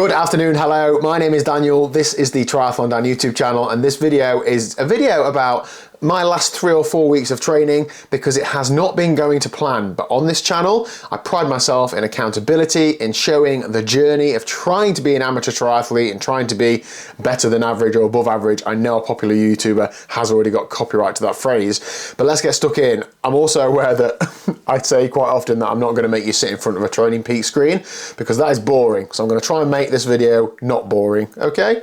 Good afternoon, hello, my name is Daniel, this is the TriathlonDan YouTube channel, and this video is a video about my last 3 or 4 weeks of training because it has not been going to plan. But on this channel, I pride myself in accountability, in showing the journey of trying to be an amateur triathlete and trying to be better than average or above average. I know a popular YouTuber has already got copyright to that phrase, but let's get stuck in. I'm also aware that I say quite often that I'm not going to make you sit in front of a Training Peaks screen because that is boring. So I'm going to try and make this video not boring, okay?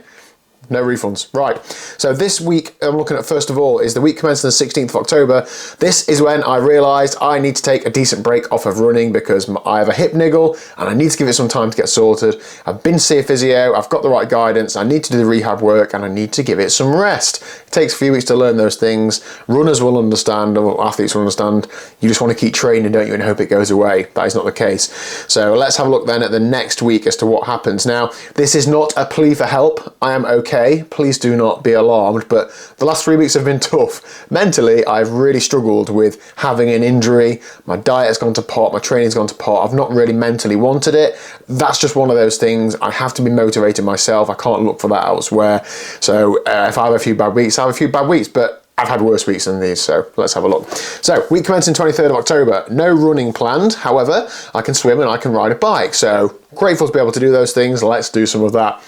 No refunds. Right, so this week I'm looking at, first of all, is the week commencing the 16th of October. This is when I realised I need to take a decent break off of running because I have a hip niggle and I need to give it some time to get sorted. I've been to see a physio, I've got the right guidance, I need to do the rehab work and I need to give it some rest. It takes a few weeks to learn those things. Runners will understand, or athletes will understand, you just want to keep training, don't you, and hope it goes away. That is not the case. So let's have a look then at the next week as to what happens. Now, this is not a plea for help. I am okay. Please do not be alarmed, but the last 3 weeks have been tough. Mentally, I've really struggled with having an injury. My diet has gone to pot, my training's gone to pot. I've not really mentally wanted it. That's just one of those things. I have to be motivated myself. I can't look for that elsewhere. So if I have a few bad weeks, I have a few bad weeks, but I've had worse weeks than these, so let's have a look. So, week commencing 23rd of October, no running planned. However, I can swim and I can ride a bike. So, grateful to be able to do those things. Let's do some of that.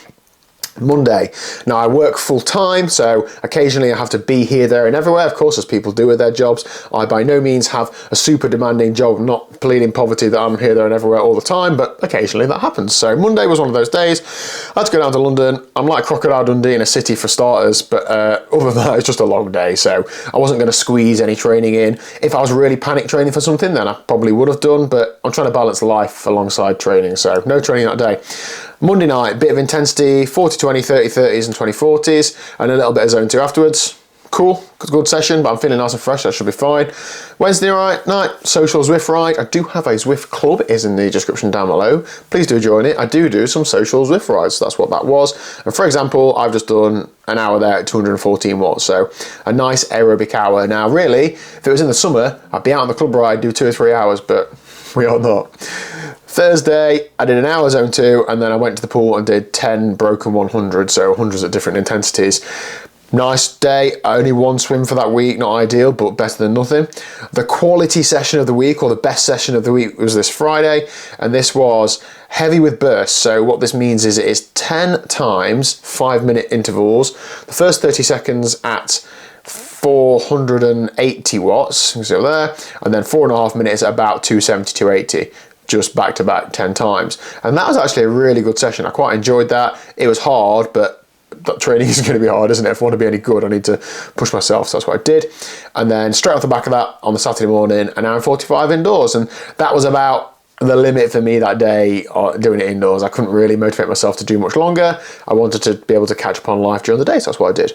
Monday. Now I work full time, so occasionally I have to be here, there and everywhere, of course, as people do with their jobs. I by no means have a super demanding job, not pleading poverty that I'm here, there and everywhere all the time, but occasionally that happens. So Monday was one of those days. I had to go down to London. I'm like Crocodile Dundee in a city for starters, but other than that, it's just a long day, so I wasn't going to squeeze any training in. If I was really panic training for something, then I probably would have done, but I'm trying to balance life alongside training, so no training that day. Monday night, bit of intensity, 40-20, 30-30s and 20-40s, and a little bit of zone 2 afterwards. Cool, good session, but I'm feeling nice and fresh, that should be fine. Wednesday night, social Zwift ride. I do have a Zwift club, it is in the description down below. Please do join it. I do some social Zwift rides, so that's what that was. And for example, I've just done an hour there at 214 watts, so a nice aerobic hour. Now really, if it was in the summer, I'd be out on the club ride, do 2 or 3 hours, but we are not. Thursday, I did an hour zone 2, and then I went to the pool and did 10 broken 100, so 100s at different intensities. Nice day, only one swim for that week, not ideal, but better than nothing. The quality session of the week, or the best session of the week, was this Friday, and this was heavy with bursts. So what this means is it is 10 times 5-minute intervals. The first 30 seconds at 480 watts, you can see up there, and then 4.5 minutes at about 270, 280. Just back to back 10 times. And that was actually a really good session. I quite enjoyed that. It was hard, but that training is going to be hard, isn't it? If I want to be any good, I need to push myself. So that's what I did. And then straight off the back of that, on the Saturday morning, an hour and 45 indoors. And that was about the limit for me that day, doing it indoors. I couldn't really motivate myself to do much longer. I wanted to be able to catch up on life during the day, so that's what I did.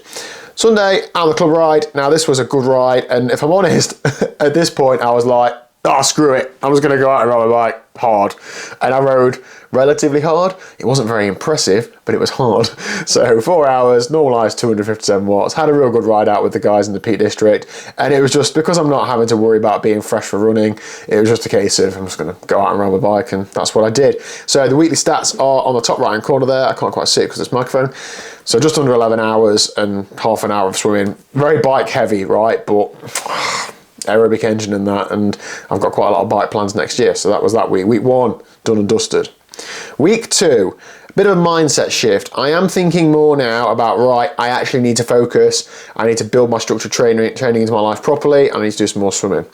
Sunday, out on the club ride. Now this was a good ride, and if I'm honest, at this point I was like, oh, screw it, I'm just going to go out and ride my bike hard. And I rode relatively hard. It wasn't very impressive, but it was hard. So 4 hours, normalised 257 watts, had a real good ride out with the guys in the Peak District. And it was just, because I'm not having to worry about being fresh for running, it was just a case of, I'm just going to go out and ride my bike, and that's what I did. So the weekly stats are on the top right hand corner there. I can't quite see it because it's microphone. So just under 11 hours and half an hour of swimming. Very bike heavy, right? But aerobic engine and that, and I've got quite a lot of bike plans next year, so that was that week. Week 1, done and dusted. Week 2, a bit of a mindset shift. I am thinking more now about, right, I actually need to focus, I need to build my structured training into my life properly, I need to do some more swimming.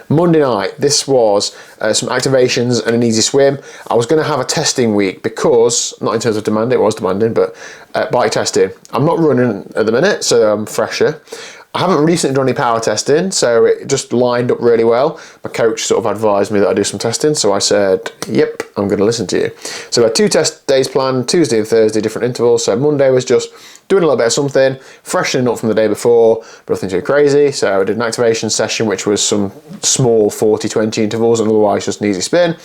Monday night, this was some activations and an easy swim. I was going to have a testing week because, not in terms of demand, it was demanding, but bike testing. I'm not running at the minute, so I'm fresher. I haven't recently done any power testing, so it just lined up really well. My coach sort of advised me that I do some testing, so I said, yep, I'm going to listen to you. So I had 2 test days planned, Tuesday and Thursday, different intervals. So Monday was just doing a little bit of something, freshening up from the day before, but nothing too crazy. So I did an activation session, which was some small 40-20 intervals, and otherwise just an easy spin.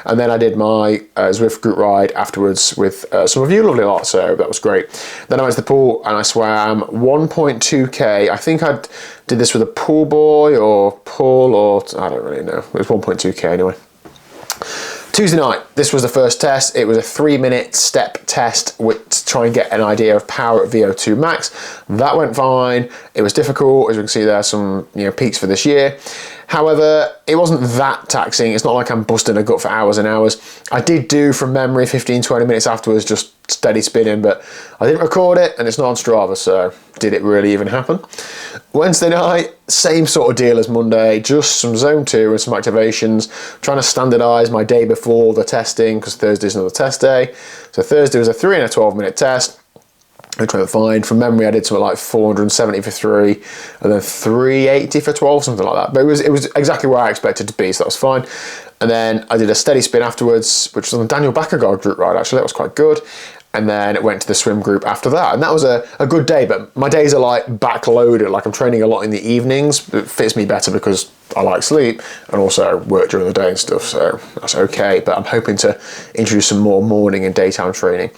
And then I did my Zwift group ride afterwards with some of you lovely lot, so that was great. Then I went to the pool and I swam 1.2k. I think I did this with a pool boy or pull, or I don't really know. It was 1.2k anyway. Tuesday night, this was the first test. It was a 3-minute step test to try and get an idea of power at VO2 max. That went fine. It was difficult. As you can see, there are some peaks for this year. However, it wasn't that taxing. It's not like I'm busting a gut for hours and hours. I did do, from memory, 15-20 minutes afterwards, just steady spinning, but I didn't record it and it's not on Strava, so did it really even happen? Wednesday night, same sort of deal as Monday, just some zone 2 and some activations, trying to standardise my day before the testing, because Thursday's another test day. So Thursday was a 3 and a 12-minute test, which went fine. From memory, I did something like 470 for 3 and then 380 for 12, something like that. But it was exactly where I expected to be, so that was fine. And then I did a steady spin afterwards, which was on the Daniel Bakkergaard group ride, actually. That was quite good. And then it went to the swim group after that. And that was a good day, but my days are like backloaded. Like I'm training a lot in the evenings. It fits me better because I like sleep and also work during the day and stuff, so that's okay. But I'm hoping to introduce some more morning and daytime training.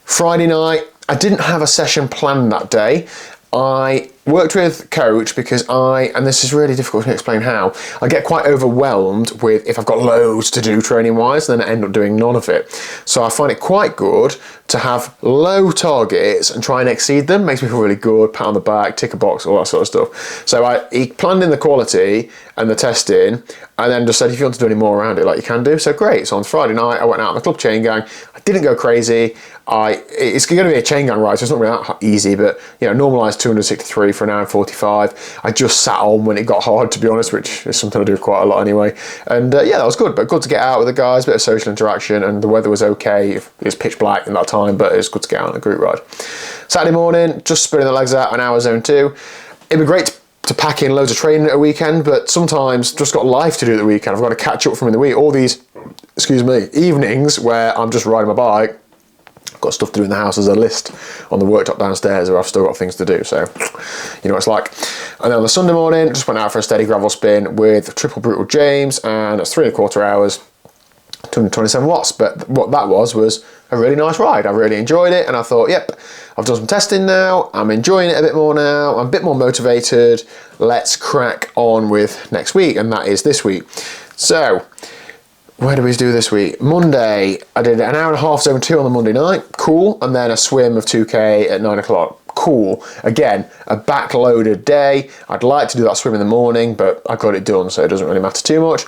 Friday night, I didn't have a session planned that day. I worked with coach because and this is really difficult to explain how, I get quite overwhelmed with if I've got loads to do training wise, then I end up doing none of it. So I find it quite good to have low targets and try and exceed them. Makes me feel really good, pat on the back, tick a box, all that sort of stuff. So he planned in the quality and the testing and then just said, if you want to do any more around it, like you can do, so great. So on Friday night, I went out on the club chain gang. I didn't go crazy. It's going to be a chain gang ride, so it's not really that easy, but normalised 263 for an hour and 45. I just sat on when it got hard, to be honest, which is something I do quite a lot anyway. And yeah, that was good, but good to get out with the guys, a bit of social interaction, and the weather was okay. It was pitch black in that time, but it was good to get out on a group ride. Saturday morning, just spinning the legs out, an hour zone 2. It'd be great to pack in loads of training at a weekend, but sometimes just got life to do at the weekend. I've got to catch up from in the week. All these, evenings where I'm just riding my bike, I've got stuff to do in the house. There's a list on the worktop downstairs where I've still got things to do, so you know what it's like. And then on the Sunday morning, just went out for a steady gravel spin with triple brutal James, and it's 3¼ hours, 227 watts. But what that was a really nice ride. I really enjoyed it, and I thought, yep, I've done some testing now, I'm enjoying it a bit more now, I'm a bit more motivated, let's crack on with next week, and that is this week. So where do we do this week? Monday, I did an hour and a half zone 2 on the Monday night, cool, and then a swim of 2K at 9 o'clock, cool. Again, a backloaded day. I'd like to do that swim in the morning, but I got it done, so it doesn't really matter too much.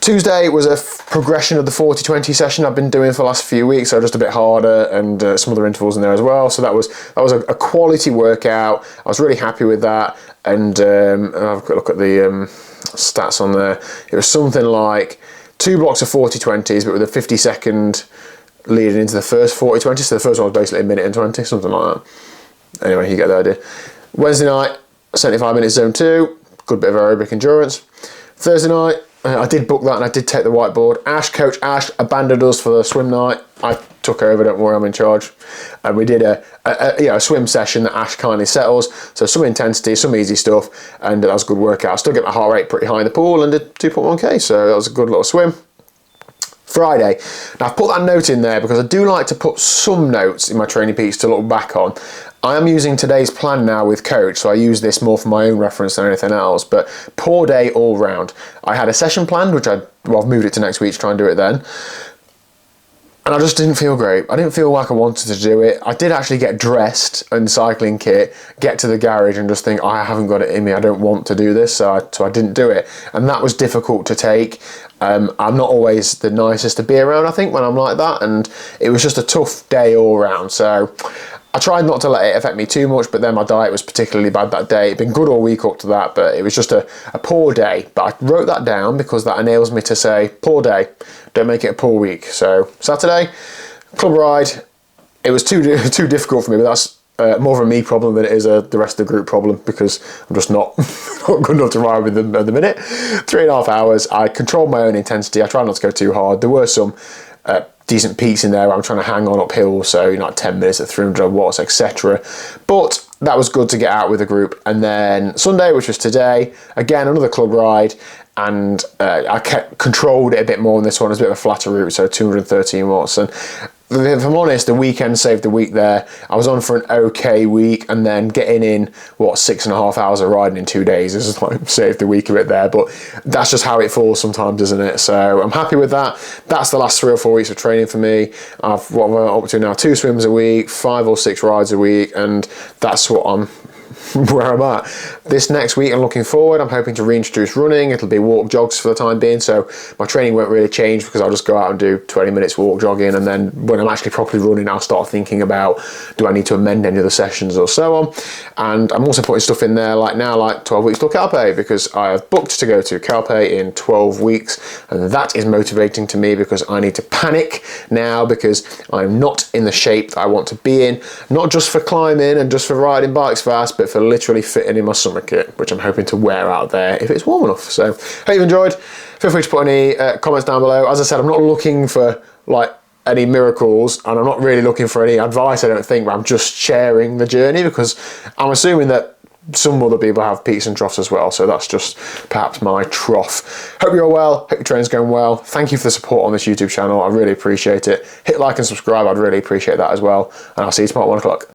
Tuesday was a progression of the 40-20 session I've been doing for the last few weeks, so just a bit harder, and some other intervals in there as well. So that was a quality workout. I was really happy with that, and I've got a look at the stats on there. It was something like 2 blocks of 40-20s, but with a 50-second leading into the first 40-20. So the first one was basically 1:20, something like that. Anyway, you get the idea. Wednesday night, 75 minutes zone 2, good bit of aerobic endurance. Thursday night, I did book that and I did take the whiteboard. Coach Ash abandoned us for the swim night. I took over, don't worry, I'm in charge. And we did a swim session that Ash kindly settles. So some intensity, some easy stuff, and that was a good workout. I still get my heart rate pretty high in the pool and did 2.1K, so that was a good little swim. Friday. Now I've put that note in there because I do like to put some notes in my training peaks to look back on. I am using today's plan now with coach, so I use this more for my own reference than anything else, but poor day all round. I had a session planned, which I've moved it to next week to try and do it then. And I just didn't feel great. I didn't feel like I wanted to do it. I did actually get dressed in cycling kit, get to the garage and just think, I haven't got it in me, I don't want to do this, so I didn't do it. And that was difficult to take. I'm not always the nicest to be around, I think, when I'm like that, and it was just a tough day all round. So I tried not to let it affect me too much, but then my diet was particularly bad that day. It'd been good all week up to that, but it was just a poor day. But I wrote that down because that enables me to say, poor day, don't make it a poor week. So Saturday, club ride, it was too difficult for me, but that's more of a me problem than it is the rest of the group problem, because I'm just not good enough to ride with them at the minute. 3.5 hours, I controlled my own intensity, I tried not to go too hard. There were some decent peaks in there where I'm trying to hang on uphill, so like 10 minutes at 300 watts, etc. But that was good to get out with the group. And then Sunday, which was today, again, another club ride, and I controlled it a bit more on this one. It was a bit of a flatter route, so 213 watts. And if I'm honest, the weekend saved the week there. I was on for an okay week, and then getting in, 6.5 hours of riding in 2 days is like saved the week a bit there, but that's just how it falls sometimes, isn't it? So I'm happy with that. That's the last 3 or 4 weeks of training for me. What am I up to now? 2 swims a week, 5 or 6 rides a week, and that's what I'm where I'm at. This next week I'm looking forward, I'm hoping to reintroduce running. It'll be walk jogs for the time being, so my training won't really change because I'll just go out and do 20 minutes walk jogging, and then when I'm actually properly running I'll start thinking about, do I need to amend any of the sessions or so on. And I'm also putting stuff in there like 12 weeks till Calpe, because I have booked to go to Calpe in 12 weeks, and that is motivating to me because I need to panic now, because I'm not in the shape that I want to be in, not just for climbing and just for riding bikes fast, but for literally fitting in my summer kit, which I'm hoping to wear out there if it's warm enough. So hope you've enjoyed. Feel free to put any comments down below. As I said, I'm not looking for like any miracles, and I'm not really looking for any advice, I don't think, but I'm just sharing the journey, because I'm assuming that some other people have peaks and troughs as well, so that's just perhaps my trough. Hope you're all well, hope your training's going well. Thank you for the support on this YouTube channel, I really appreciate it. Hit like and subscribe, I'd really appreciate that as well, and I'll see you tomorrow at 1 o'clock.